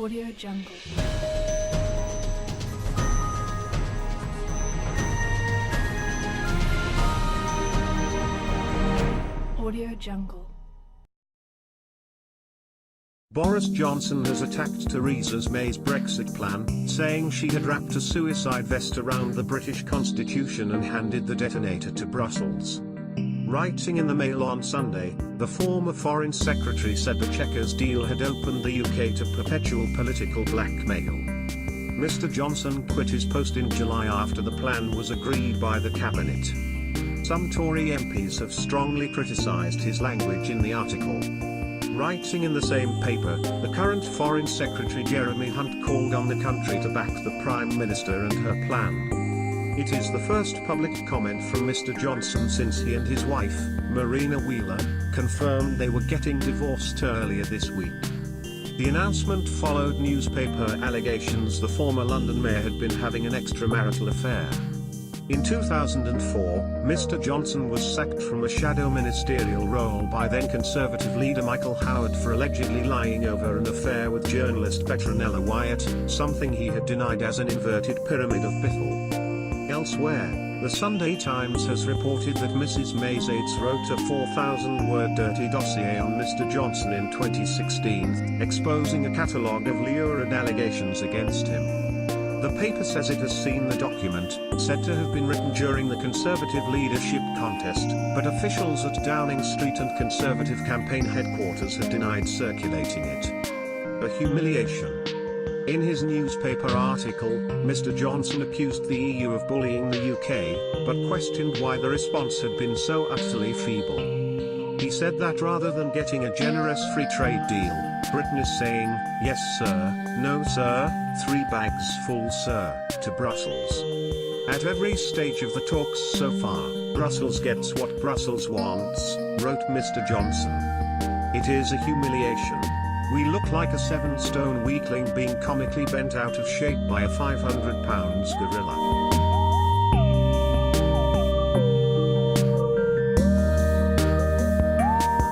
Audio Jungle. Audio Jungle. Boris Johnson has attacked Theresa May's Brexit plan, saying she had wrapped a suicide vest around the British Constitution and handed the detonator to Brussels. Writing in the Mail on Sunday, the former Foreign Secretary said the Chequers deal had opened the UK to perpetual political blackmail. Mr. Johnson quit his post in July after the plan was agreed by the Cabinet. Some Tory MPs have strongly criticised his language in the article. Writing in the same paper, the current Foreign Secretary Jeremy Hunt called on the country to back the Prime Minister and her plan. It is the first public comment from Mr. Johnson since he and his wife, Marina Wheeler, confirmed they were getting divorced earlier this week. The announcement followed newspaper allegations the former London mayor had been having an extramarital affair. In 2004, Mr. Johnson was sacked from a shadow ministerial role by then Conservative leader Michael Howard for allegedly lying over an affair with journalist Petronella Wyatt, something he had denied as an inverted pyramid of Biffle. Elsewhere, the Sunday Times has reported that Mrs. May's aides wrote a 4,000-word dirty dossier on Mr. Johnson in 2016, exposing a catalogue of lurid allegations against him. The paper says it has seen the document, said to have been written during the Conservative leadership contest, but officials at Downing Street and Conservative campaign headquarters have denied circulating it. A humiliation. In his newspaper article, Mr. Johnson accused the EU of bullying the UK, but questioned why the response had been so utterly feeble. He said that rather than getting a generous free trade deal, Britain is saying, yes sir, no sir, 3 bags full sir, to Brussels. At every stage of the talks so far, Brussels gets what Brussels wants, wrote Mr. Johnson. It is a humiliation. We look like a 7-stone weakling being comically bent out of shape by a 500-pound gorilla.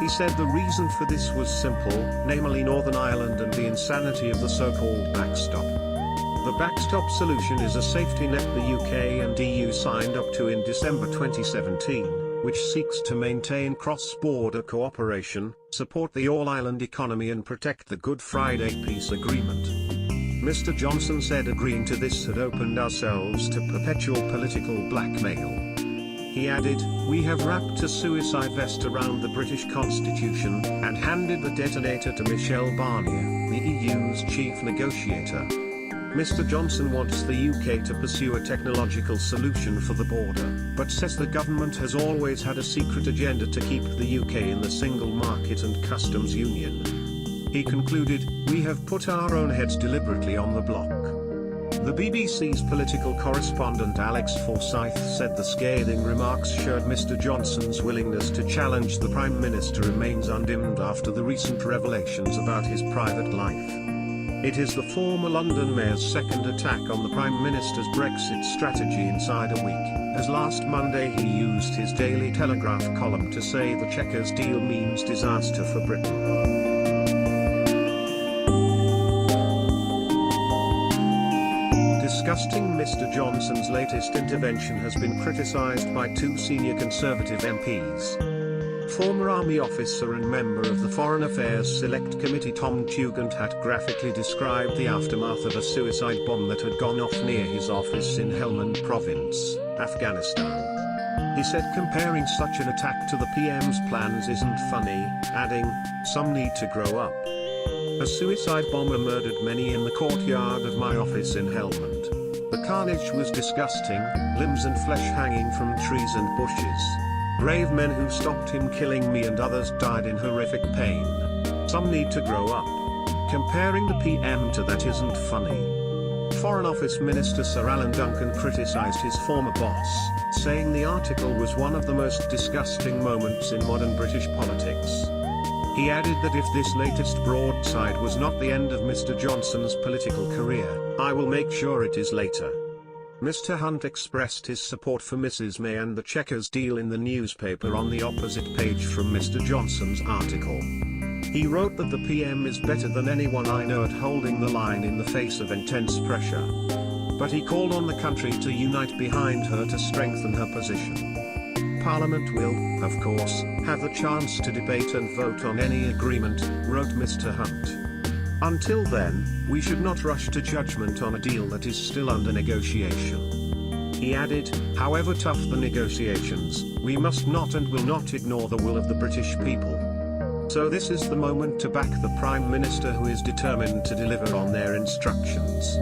He said the reason for this was simple, namely Northern Ireland and the insanity of the so-called backstop. The backstop solution is a safety net the UK and EU signed up to in December 2017, which seeks to maintain cross-border cooperation, support the all-island economy and protect the Good Friday Peace Agreement. Mr. Johnson said agreeing to this had opened ourselves to perpetual political blackmail. He added, we have wrapped a suicide vest around the British Constitution, and handed the detonator to Michel Barnier, the EU's chief negotiator. Mr. Johnson wants the UK to pursue a technological solution for the border, but says the government has always had a secret agenda to keep the UK in the single market and customs union. He concluded, we have put our own heads deliberately on the block. The BBC's political correspondent Alex Forsyth said the scathing remarks showed Mr. Johnson's willingness to challenge the Prime Minister remains undimmed after the recent revelations about his private life. It is the former London mayor's second attack on the Prime Minister's Brexit strategy inside a week, as last Monday he used his Daily Telegraph column to say the Chequers deal means disaster for Britain. Disgusting. Mr. Johnson's latest intervention has been criticised by 2 senior Conservative MPs. Former Army officer and member of the Foreign Affairs Select Committee Tom Tugendhat graphically described the aftermath of a suicide bomb that had gone off near his office in Helmand Province, Afghanistan. He said comparing such an attack to the PM's plans isn't funny, adding, some need to grow up. A suicide bomber murdered many in the courtyard of my office in Helmand. The carnage was disgusting, limbs and flesh hanging from trees and bushes. Brave men who stopped him killing me and others died in horrific pain. Some need to grow up. Comparing the PM to that isn't funny. Foreign Office Minister Sir Alan Duncan criticised his former boss, saying the article was one of the most disgusting moments in modern British politics. He added that if this latest broadside was not the end of Mr. Johnson's political career, I will make sure it is later. Mr. Hunt expressed his support for Mrs. May and the Chequers deal in the newspaper on the opposite page from Mr. Johnson's article. He wrote that the PM is better than anyone I know at holding the line in the face of intense pressure. But he called on the country to unite behind her to strengthen her position. Parliament will, of course, have the chance to debate and vote on any agreement, wrote Mr. Hunt. Until then, we should not rush to judgment on a deal that is still under negotiation. He added, however tough the negotiations, we must not and will not ignore the will of the British people. So this is the moment to back the Prime Minister who is determined to deliver on their instructions.